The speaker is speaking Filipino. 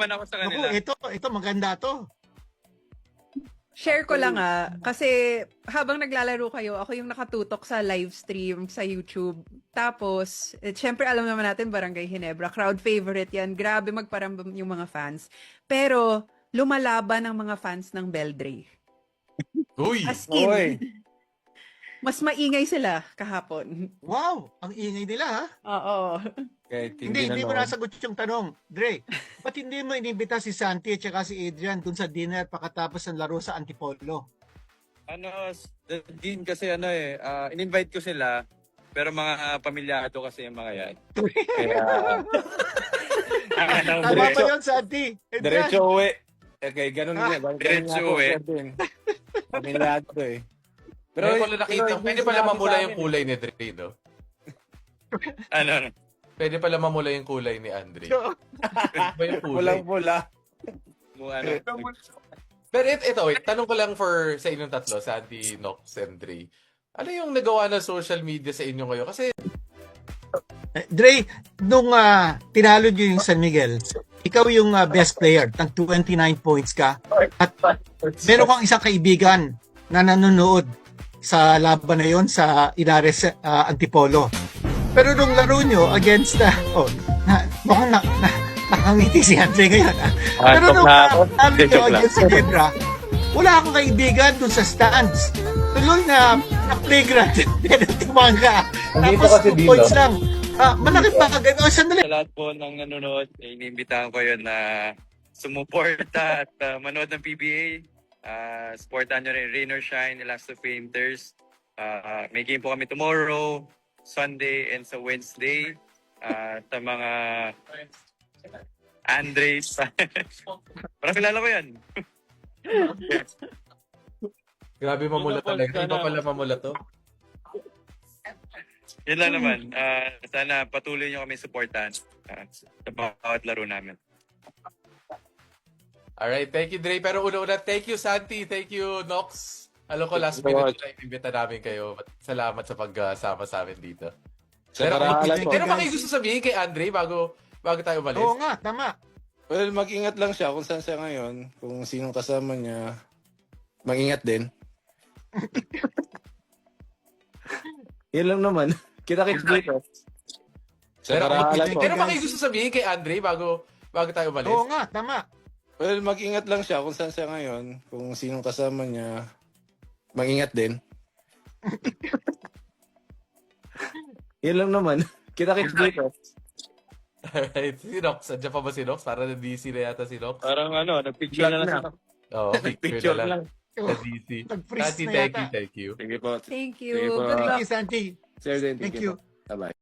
man ako sa Naku, kanila. ito maganda to. Share ko lang kasi habang naglalaro kayo, ako yung nakatutok sa live stream sa YouTube. Tapos, syempre alam naman natin Barangay Ginebra, crowd favorite yan. Grabe magparambam yung mga fans. Pero, lumalaban ang mga fans ng Beldre. Uy! As in, Oy. mas maingay sila kahapon. Wow, ang ingay nila ha. Oo. Kahit Hindi mo nanood. nasagot yung tanong. Dre, ba't hindi mo inimbita si Santi at saka si Adrian dun sa dinner pagkatapos ng laro sa Antipolo? Din kasi in-invite ko sila, pero mga pamilyado kasi yung mga yan. Kaya, Tama ba yun, Santi? Adrian? Diretso uwi. Okay, ganun din. Diretso uwi. Pamilyado eh. Pero pwede pala mamula yung kulay. kulay ni Dre, no? ano, Pwede pala mamula yung kulay ni Andre. Pwede ba yung kulay? Pulang-pula. Pero ito, wait, tanong ko lang sa inyong tatlo, Santi, Nox, and Dre. Ano yung nagawa ng social media sa inyo ngayon? Kasi Dre, nung tinalo nyo yung San Miguel, ikaw yung best player, tag 29 points ka. At meron kang isang kaibigan na nanonood sa laban na yon sa Inares Antipolo. Pero nung laro nyo against mukhang nakangiti si Andre ngayon. Pero nung laro nyo against sa Ginebra, wala akong kaibigan dun sa stands. Tuloy na playground. Tumanga. Tapos 2 points lang. Malaki pa kagad. Sandali. sa lahat po ng nanonood, iniimbitahan ko yun na sumuporta at manood ng PBA. Supportan nyo rin Rain or Shine, Elasto Painters. May game po kami tomorrow, Sunday, and sa Wednesday. Sa mga Andres. Parang kilala ko yan. grabe mamula talaga. Iba pala mamula to. Yun lang naman. Sana patuloy nyo kami supportan sa bawat laro namin. Alright, thank you, Dre. Pero una-una, thank you, Santi. Thank you, Nox. Alam ko, last minute na imbita namin kayo. Salamat sa pagsama sa amin dito. Pero baka gusto sabihin kay Andre bago tayo umalis? Oo nga, tama. Well, mag-ingat lang siya kung saan siya ngayon. Kung sinong kasama niya, mag-ingat din. Yan lang naman. Kita-kits dito. Pero baka gusto sabihin kay Andre bago tayo umalis? Oo nga, tama. Well, mag-ingat lang siya kung saan siya ngayon. Kung sinong kasama niya, mag-ingat din. Yan lang naman. Kita-kits dito. Alright, si Nox. Andiyan pa ba si Nox? Para na-DC na yata si Nox. Parang nagpicture na lang siya. Oo, picture na lang. Na-DC. Nag-freeze Santi, na thank yata. you, thank you. Sige po. Thank you. Sige po. Good Thank luck. you, Santi. Sir, Thank you. Bye-bye.